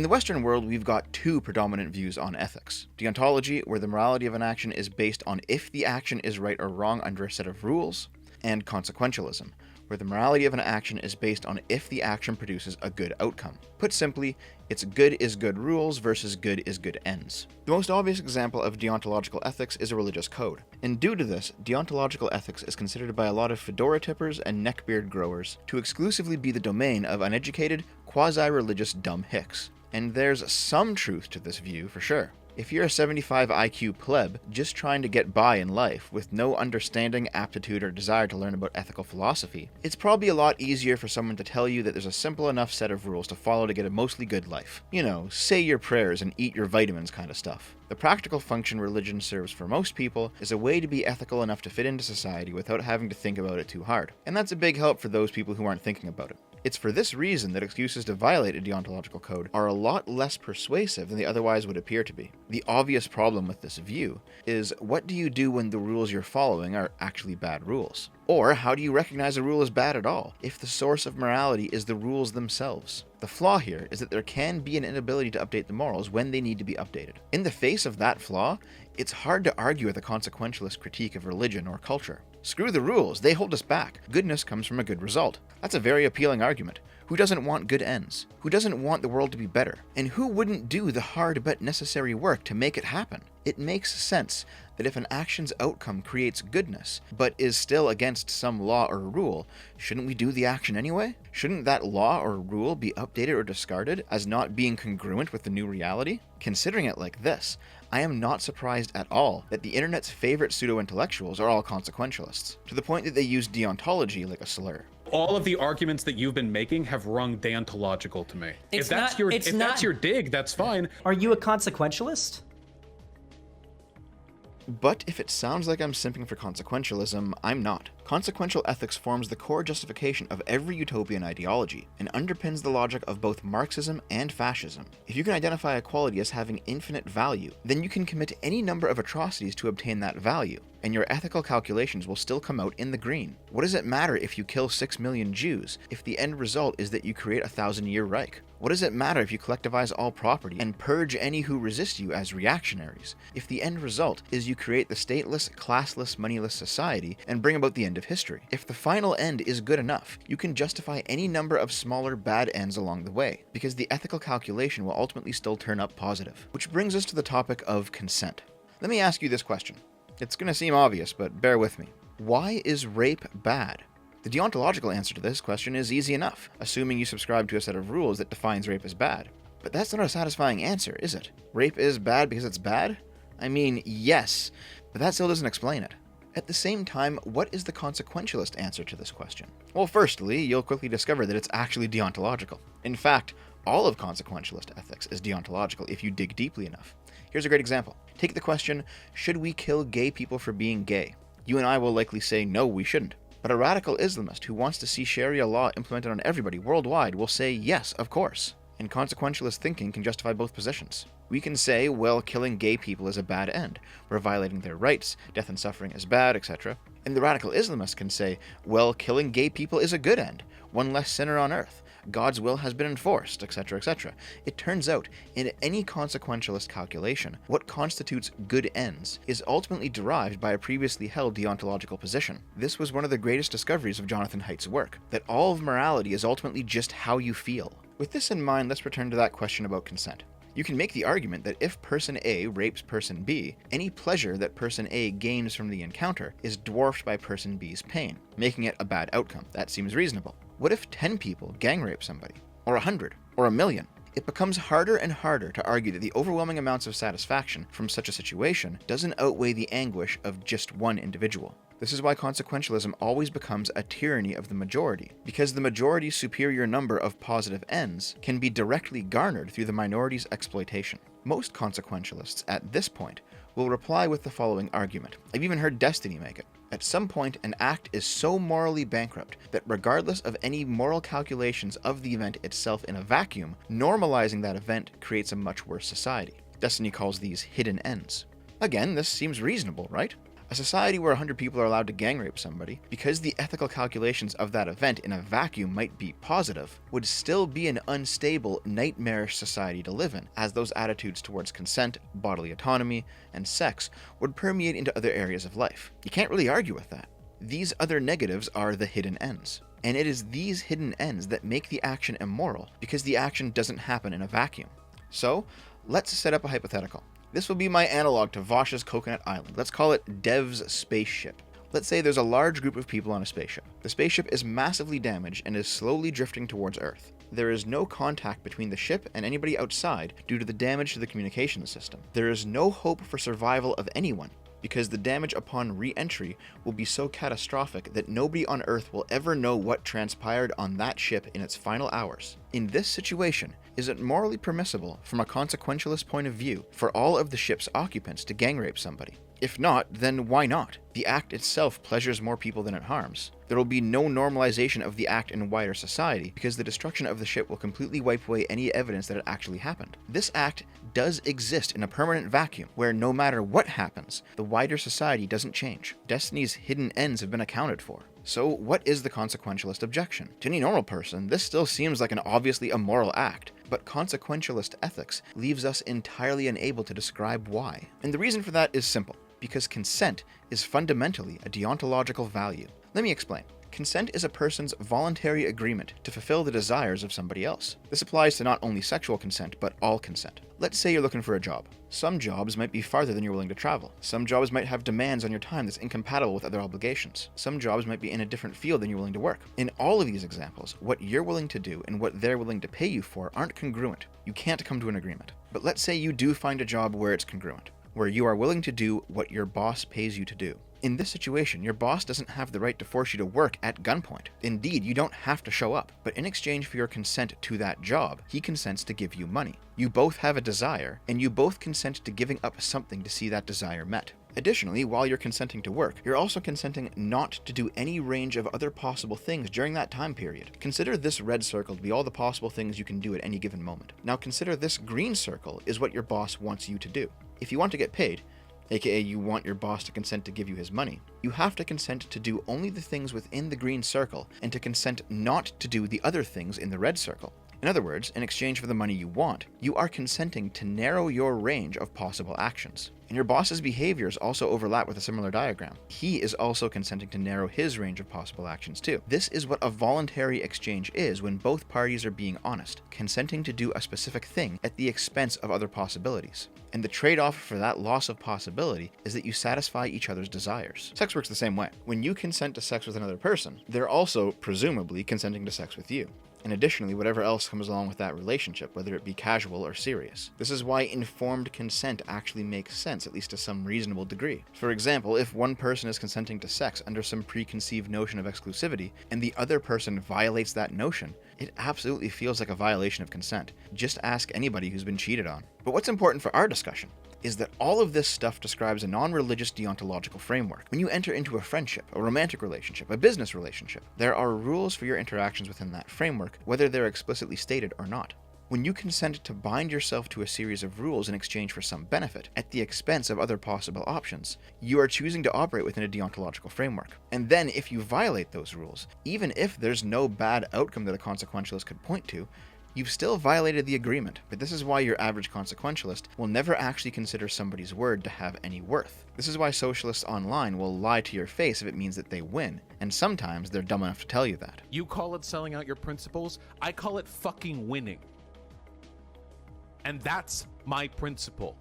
the Western world, we've got two predominant views on ethics. Deontology, where the morality of an action is based on if the action is right or wrong under a set of rules, and consequentialism, where the morality of an action is based on if the action produces a good outcome. Put simply, it's good is good rules versus good is good ends. The most obvious example of deontological ethics is a religious code, and due to this, deontological ethics is considered by a lot of fedora tippers and neckbeard growers to exclusively be the domain of uneducated, quasi-religious dumb hicks. And there's some truth to this view for sure. If you're a 75 IQ pleb just trying to get by in life with no understanding, aptitude, or desire to learn about ethical philosophy, it's probably a lot easier for someone to tell you that there's a simple enough set of rules to follow to get a mostly good life. You know, say your prayers and eat your vitamins kind of stuff. The practical function religion serves for most people is a way to be ethical enough to fit into society without having to think about it too hard. And that's a big help for those people who aren't thinking about it. It's for this reason that excuses to violate a deontological code are a lot less persuasive than they otherwise would appear to be. The obvious problem with this view is, what do you do when the rules you're following are actually bad rules? Or how do you recognize a rule as bad at all, if the source of morality is the rules themselves? The flaw here is that there can be an inability to update the morals when they need to be updated. In the face of that flaw, it's hard to argue with a consequentialist critique of religion or culture. Screw the rules, they hold us back. Goodness comes from a good result. That's a very appealing argument. Who doesn't want good ends? Who doesn't want the world to be better? And who wouldn't do the hard but necessary work to make it happen? It makes sense that if an action's outcome creates goodness, but is still against some law or rule, shouldn't we do the action anyway? Shouldn't that law or rule be updated or discarded as not being congruent with the new reality? Considering it like this, I am not surprised at all that the internet's favorite pseudo-intellectuals are all consequentialists, to the point that they use deontology like a slur. All of the arguments that you've been making have rung deontological to me. If that's your dig, that's fine. Are you a consequentialist? But if it sounds like I'm simping for consequentialism, I'm not. Consequential ethics forms the core justification of every utopian ideology, and underpins the logic of both Marxism and fascism. If you can identify a quality as having infinite value, then you can commit any number of atrocities to obtain that value, and your ethical calculations will still come out in the green. What does it matter if you kill 6 million Jews, if the end result is that you create a 1,000-year Reich? What does it matter if you collectivize all property and purge any who resist you as reactionaries, if the end result is you create the stateless, classless, moneyless society and bring about the end of history? If the final end is good enough, you can justify any number of smaller bad ends along the way, because the ethical calculation will ultimately still turn up positive. Which brings us to the topic of consent. Let me ask you this question. It's going to seem obvious, but bear with me. Why is rape bad? The deontological answer to this question is easy enough, assuming you subscribe to a set of rules that defines rape as bad. But that's not a satisfying answer, is it? Rape is bad because it's bad? I mean, yes, but that still doesn't explain it. At the same time, what is the consequentialist answer to this question? Well, firstly, you'll quickly discover that it's actually deontological. In fact, all of consequentialist ethics is deontological if you dig deeply enough. Here's a great example. Take the question, should we kill gay people for being gay? You and I will likely say no, we shouldn't. But a radical Islamist who wants to see Sharia law implemented on everybody worldwide will say yes, of course. And consequentialist thinking can justify both positions. We can say, well, killing gay people is a bad end. We're violating their rights, death and suffering is bad, etc. And the radical Islamist can say, well, killing gay people is a good end. One less sinner on earth. God's will has been enforced, etc., etc. It turns out, in any consequentialist calculation, what constitutes good ends is ultimately derived by a previously held deontological position. This was one of the greatest discoveries of Jonathan Haidt's work, that all of morality is ultimately just how you feel. With this in mind, let's return to that question about consent. You can make the argument that if person A rapes person B, any pleasure that person A gains from the encounter is dwarfed by person B's pain, making it a bad outcome. That seems reasonable. What if 10 people gang rape somebody? Or 100? Or 1,000,000? It becomes harder and harder to argue that the overwhelming amounts of satisfaction from such a situation doesn't outweigh the anguish of just one individual. This is why consequentialism always becomes a tyranny of the majority, because the majority's superior number of positive ends can be directly garnered through the minority's exploitation. Most consequentialists at this point will reply with the following argument. I've even heard Destiny make it. At some point, an act is so morally bankrupt that regardless of any moral calculations of the event itself in a vacuum, normalizing that event creates a much worse society. Destiny calls these hidden ends. Again, this seems reasonable, right? A society where 100 people are allowed to gang rape somebody, because the ethical calculations of that event in a vacuum might be positive, would still be an unstable, nightmarish society to live in, as those attitudes towards consent, bodily autonomy, and sex would permeate into other areas of life. You can't really argue with that. These other negatives are the hidden ends. And it is these hidden ends that make the action immoral, because the action doesn't happen in a vacuum. So, let's set up a hypothetical. This will be my analog to Vosh's Coconut Island. Let's call it Dev's Spaceship. Let's say there's a large group of people on a spaceship. The spaceship is massively damaged and is slowly drifting towards Earth. There is no contact between the ship and anybody outside due to the damage to the communications system. There is no hope for survival of anyone, because the damage upon re-entry will be so catastrophic that nobody on Earth will ever know what transpired on that ship in its final hours. In this situation, is it morally permissible, from a consequentialist point of view, for all of the ship's occupants to gang rape somebody? If not, then why not? The act itself pleasures more people than it harms. There will be no normalization of the act in wider society, because the destruction of the ship will completely wipe away any evidence that it actually happened. This act does exist in a permanent vacuum, where no matter what happens, the wider society doesn't change. Destiny's hidden ends have been accounted for. So what is the consequentialist objection? To any normal person, this still seems like an obviously immoral act, but consequentialist ethics leaves us entirely unable to describe why. And the reason for that is simple, because consent is fundamentally a deontological value. Let me explain. Consent is a person's voluntary agreement to fulfill the desires of somebody else. This applies to not only sexual consent, but all consent. Let's say you're looking for a job. Some jobs might be farther than you're willing to travel. Some jobs might have demands on your time that's incompatible with other obligations. Some jobs might be in a different field than you're willing to work. In all of these examples, what you're willing to do and what they're willing to pay you for aren't congruent. You can't come to an agreement. But let's say you do find a job where it's congruent, where you are willing to do what your boss pays you to do. In this situation, your boss doesn't have the right to force you to work at gunpoint. Indeed, you don't have to show up, but in exchange for your consent to that job, he consents to give you money. You both have a desire, and you both consent to giving up something to see that desire met. Additionally, while you're consenting to work, you're also consenting not to do any range of other possible things during that time period. Consider this red circle to be all the possible things you can do at any given moment. Now consider this green circle is what your boss wants you to do. If you want to get paid, aka you want your boss to consent to give you his money, you have to consent to do only the things within the green circle and to consent not to do the other things in the red circle. In other words, in exchange for the money you want, you are consenting to narrow your range of possible actions. And your boss's behaviors also overlap with a similar diagram. He is also consenting to narrow his range of possible actions too. This is what a voluntary exchange is when both parties are being honest, consenting to do a specific thing at the expense of other possibilities. And the trade-off for that loss of possibility is that you satisfy each other's desires. Sex works the same way. When you consent to sex with another person, they're also, presumably, consenting to sex with you. And additionally, whatever else comes along with that relationship, whether it be casual or serious. This is why informed consent actually makes sense, at least to some reasonable degree. For example, if one person is consenting to sex under some preconceived notion of exclusivity, and the other person violates that notion, it absolutely feels like a violation of consent. Just ask anybody who's been cheated on. But what's important for our discussion is that all of this stuff describes a non-religious deontological framework. When you enter into a friendship, a romantic relationship, a business relationship, there are rules for your interactions within that framework, whether they're explicitly stated or not. When you consent to bind yourself to a series of rules in exchange for some benefit, at the expense of other possible options, you are choosing to operate within a deontological framework. And then if you violate those rules, even if there's no bad outcome that a consequentialist could point to, you've still violated the agreement. But this is why your average consequentialist will never actually consider somebody's word to have any worth. This is why socialists online will lie to your face if it means that they win, and sometimes they're dumb enough to tell you that. You call it selling out your principles, I call it fucking winning. And that's my principle.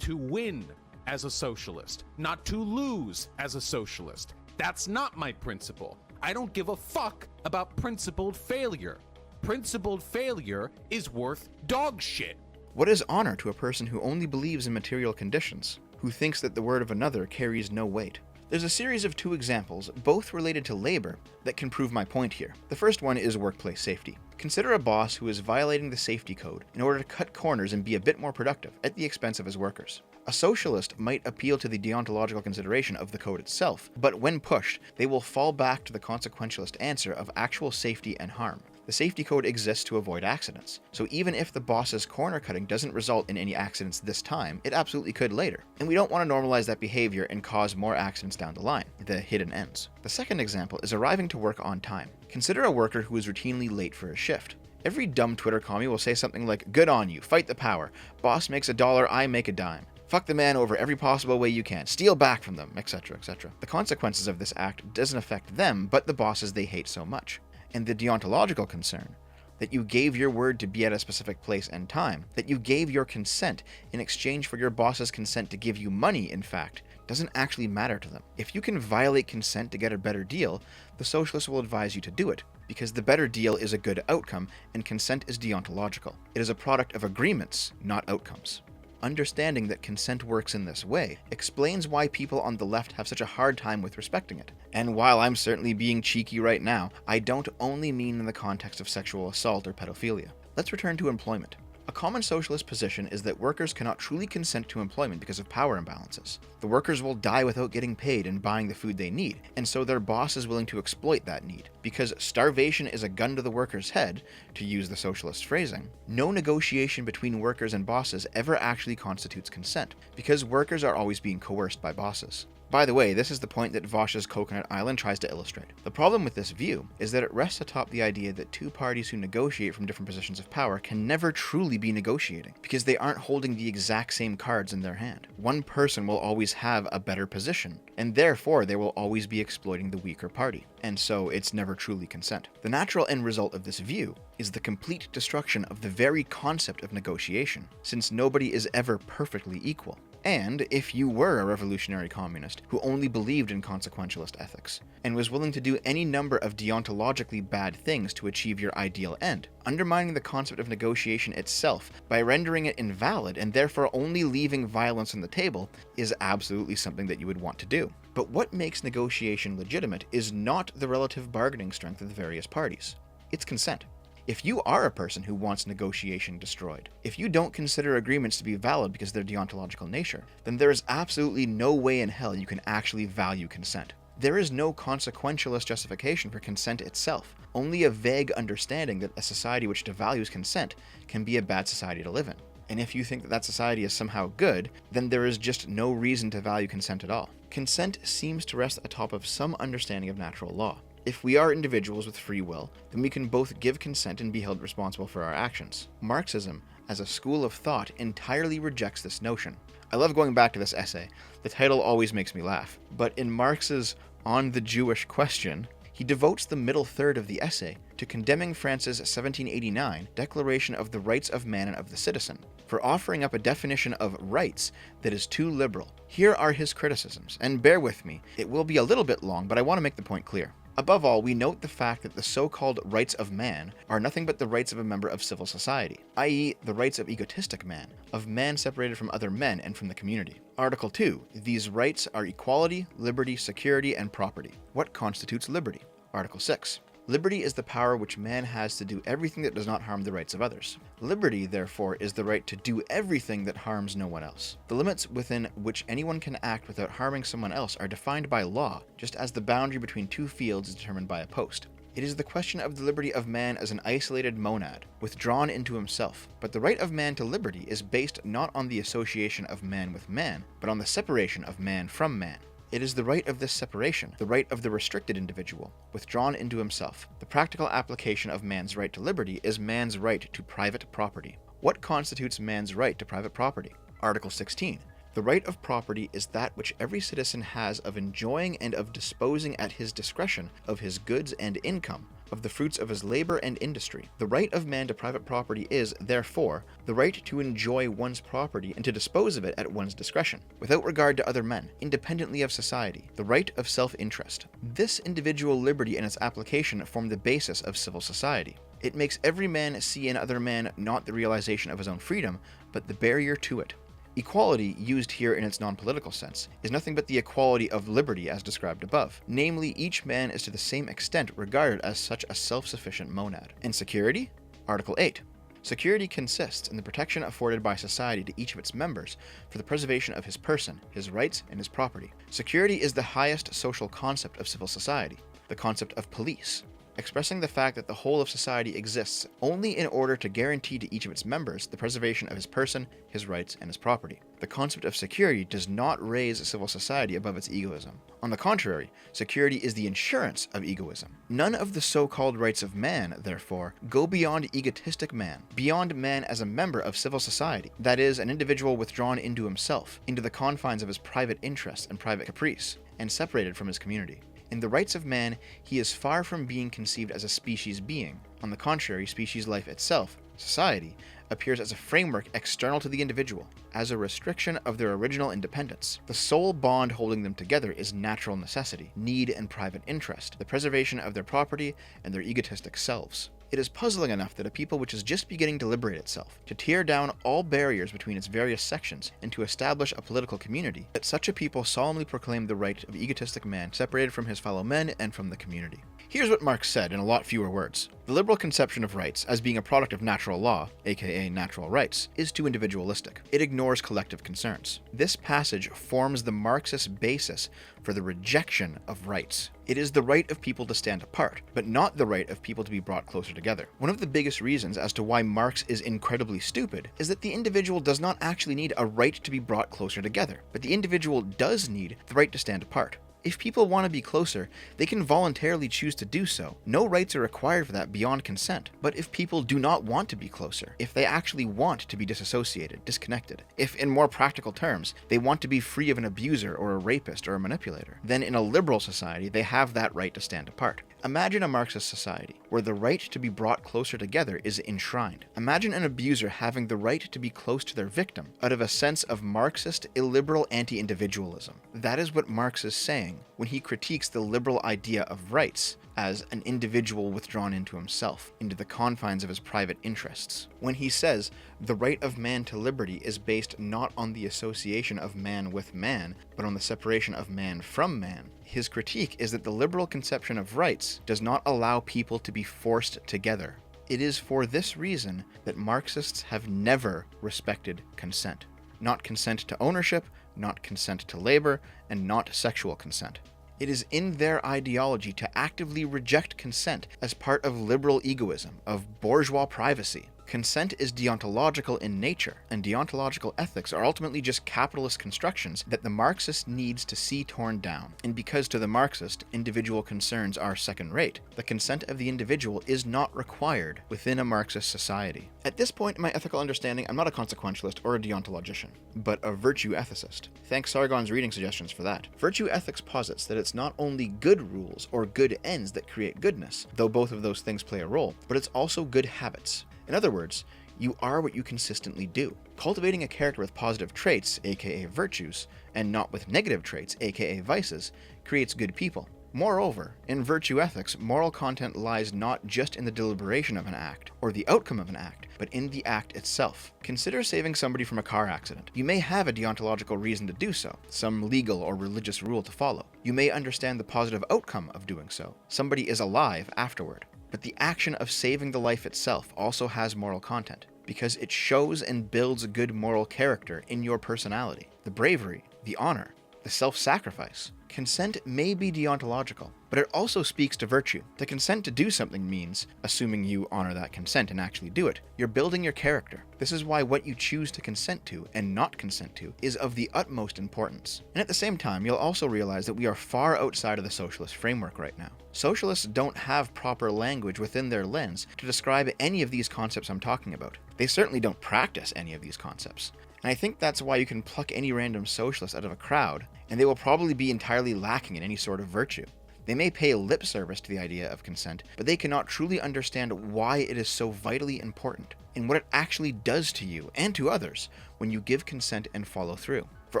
To win as a socialist, not to lose as a socialist. That's not my principle. I don't give a fuck about principled failure. Principled failure is worth dog shit. What is honor to a person who only believes in material conditions, who thinks that the word of another carries no weight? There's a series of 2 examples, both related to labor, that can prove my point here. The first one is workplace safety. Consider a boss who is violating the safety code in order to cut corners and be a bit more productive at the expense of his workers. A socialist might appeal to the deontological consideration of the code itself, but when pushed, they will fall back to the consequentialist answer of actual safety and harm. The safety code exists to avoid accidents. So even if the boss's corner cutting doesn't result in any accidents this time, it absolutely could later. And we don't want to normalize that behavior and cause more accidents down the line, the hidden ends. The second example is arriving to work on time. Consider a worker who is routinely late for a shift. Every dumb Twitter commie will say something like, "Good on you, fight the power, boss makes $1, I make a dime. Fuck the man over every possible way you can, steal back from them, etc., etc." The consequences of this act doesn't affect them, but the bosses they hate so much. And the deontological concern, that you gave your word to be at a specific place and time, that you gave your consent in exchange for your boss's consent to give you money, in fact, doesn't actually matter to them. If you can violate consent to get a better deal, the socialists will advise you to do it, because the better deal is a good outcome, and consent is deontological. It is a product of agreements, not outcomes. Understanding that consent works in this way explains why people on the left have such a hard time with respecting it. And while I'm certainly being cheeky right now, I don't only mean in the context of sexual assault or pedophilia. Let's return to employment. A common socialist position is that workers cannot truly consent to employment because of power imbalances. The workers will die without getting paid and buying the food they need, and so their boss is willing to exploit that need. Because starvation is a gun to the worker's head, to use the socialist phrasing, no negotiation between workers and bosses ever actually constitutes consent, because workers are always being coerced by bosses. By the way, this is the point that Vosch's Coconut Island tries to illustrate. The problem with this view is that it rests atop the idea that two parties who negotiate from different positions of power can never truly be negotiating, because they aren't holding the exact same cards in their hand. One person will always have a better position, and therefore they will always be exploiting the weaker party, and so it's never truly consent. The natural end result of this view is the complete destruction of the very concept of negotiation, since nobody is ever perfectly equal. And if you were a revolutionary communist who only believed in consequentialist ethics, and was willing to do any number of deontologically bad things to achieve your ideal end, undermining the concept of negotiation itself by rendering it invalid and therefore only leaving violence on the table is absolutely something that you would want to do. But what makes negotiation legitimate is not the relative bargaining strength of the various parties. It's consent. If you are a person who wants negotiation destroyed, if you don't consider agreements to be valid because of their deontological nature, then there is absolutely no way in hell you can actually value consent. There is no consequentialist justification for consent itself, only a vague understanding that a society which devalues consent can be a bad society to live in. And if you think that that society is somehow good, then there is just no reason to value consent at all. Consent seems to rest atop of some understanding of natural law. If we are individuals with free will, then we can both give consent and be held responsible for our actions. Marxism, as a school of thought, entirely rejects this notion. I love going back to this essay. The title always makes me laugh. But in Marx's On the Jewish Question, he devotes the middle third of the essay to condemning France's 1789 Declaration of the Rights of Man and of the Citizen, for offering up a definition of rights that is too liberal. Here are his criticisms, and bear with me, it will be a little bit long, but I want to make the point clear. Above all, we note the fact that the so-called rights of man are nothing but the rights of a member of civil society, i.e. the rights of egotistic man, of man separated from other men and from the community. Article 2. These rights are equality, liberty, security, and property. What constitutes liberty? Article 6. Liberty is the power which man has to do everything that does not harm the rights of others. Liberty, therefore, is the right to do everything that harms no one else. The limits within which anyone can act without harming someone else are defined by law, just as the boundary between two fields is determined by a post. It is the question of the liberty of man as an isolated monad, withdrawn into himself. But the right of man to liberty is based not on the association of man with man, but on the separation of man from man. It is the right of this separation, the right of the restricted individual, withdrawn into himself. The practical application of man's right to liberty is man's right to private property. What constitutes man's right to private property? Article 16. The right of property is that which every citizen has of enjoying and of disposing at his discretion of his goods and income, of the fruits of his labor and industry. The right of man to private property is, therefore, the right to enjoy one's property and to dispose of it at one's discretion, without regard to other men, independently of society, the right of self-interest. This individual liberty and its application form the basis of civil society. It makes every man see in other man not the realization of his own freedom, but the barrier to it. Equality, used here in its non-political sense, is nothing but the equality of liberty as described above. Namely, each man is to the same extent regarded as such a self-sufficient monad. And security? Article 8. Security consists in the protection afforded by society to each of its members for the preservation of his person, his rights, and his property. Security is the highest social concept of civil society, the concept of police. expressing the fact that the whole of society exists only in order to guarantee to each of its members the preservation of his person, his rights, and his property. The concept of security does not raise civil society above its egoism. On the contrary, security is the insurance of egoism. None of the so-called rights of man, therefore, go beyond egotistic man, beyond man as a member of civil society, that is, an individual withdrawn into himself, into the confines of his private interests and private caprice, and separated from his community. In the rights of man, he is far from being conceived as a species being. On the contrary, species life itself, society, appears as a framework external to the individual, as a restriction of their original independence. The sole bond holding them together is natural necessity, need, and private interest, the preservation of their property and their egotistic selves. It is puzzling enough that a people which is just beginning to liberate itself, to tear down all barriers between its various sections, and to establish a political community, that such a people solemnly proclaim the right of egotistic man separated from his fellow men and from the community. Here's what Marx said in a lot fewer words. The liberal conception of rights as being a product of natural law, aka natural rights, is too individualistic. It ignores collective concerns. This passage forms the Marxist basis for the rejection of rights. It is the right of people to stand apart, but not the right of people to be brought closer together. One of the biggest reasons as to why Marx is incredibly stupid is that the individual does not actually need a right to be brought closer together, but the individual does need the right to stand apart. If people want to be closer, they can voluntarily choose to do so. No rights are required for that beyond consent. But if people do not want to be closer, if they actually want to be disassociated, disconnected, if in more practical terms, they want to be free of an abuser or a rapist or a manipulator, then in a liberal society, they have that right to stand apart. Imagine a Marxist society where the right to be brought closer together is enshrined. Imagine an abuser having the right to be close to their victim out of a sense of Marxist illiberal anti-individualism. That is what Marx is saying when he critiques the liberal idea of rights as an individual withdrawn into himself, into the confines of his private interests. When he says the right of man to liberty is based not on the association of man with man, but on the separation of man from man, his critique is that the liberal conception of rights does not allow people to be forced together. It is for this reason that Marxists have never respected consent. Not consent to ownership, not consent to labor, and not sexual consent. It is in their ideology to actively reject consent as part of liberal egoism, of bourgeois privacy. Consent is deontological in nature, and deontological ethics are ultimately just capitalist constructions that the Marxist needs to see torn down. And because to the Marxist, individual concerns are second-rate, the consent of the individual is not required within a Marxist society. At this point in my ethical understanding, I'm not a consequentialist or a deontologician, but a virtue ethicist. Thanks Sargon's reading suggestions for that. Virtue ethics posits that it's not only good rules or good ends that create goodness, though both of those things play a role, but it's also good habits. In other words, you are what you consistently do. Cultivating a character with positive traits, aka virtues, and not with negative traits, aka vices, creates good people. Moreover, in virtue ethics, moral content lies not just in the deliberation of an act, or the outcome of an act, but in the act itself. Consider saving somebody from a car accident. You may have a deontological reason to do so, some legal or religious rule to follow. You may understand the positive outcome of doing so. Somebody is alive afterward. But the action of saving the life itself also has moral content, because it shows and builds a good moral character in your personality. The bravery, the honor, the self-sacrifice. Consent may be deontological, but it also speaks to virtue. The consent to do something means, assuming you honor that consent and actually do it, you're building your character. This is why what you choose to consent to and not consent to is of the utmost importance. And at the same time, you'll also realize that we are far outside of the socialist framework right now. Socialists don't have proper language within their lens to describe any of these concepts I'm talking about. They certainly don't practice any of these concepts. And I think that's why you can pluck any random socialist out of a crowd, and they will probably be entirely lacking in any sort of virtue. They may pay lip service to the idea of consent, but they cannot truly understand why it is so vitally important, and what it actually does to you and to others when you give consent and follow through. For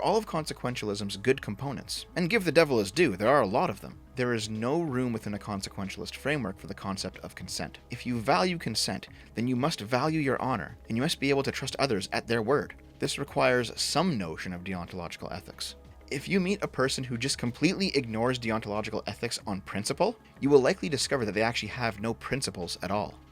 all of consequentialism's good components, and give the devil his due, there are a lot of them, there is no room within a consequentialist framework for the concept of consent. If you value consent, then you must value your honor, and you must be able to trust others at their word. This requires some notion of deontological ethics. If you meet a person who just completely ignores deontological ethics on principle, you will likely discover that they actually have no principles at all.